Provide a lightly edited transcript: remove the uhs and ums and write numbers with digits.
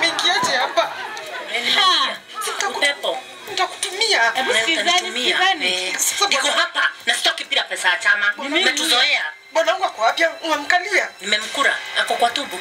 Mingiaje hapa? Upepo. Nitakutumia. Niko hapa na sitoki bila pesa ya chama. Nimetuzoea. Bwana wangu ako wapi? Unamkalia? Nimemkura. Ako kwa tubu.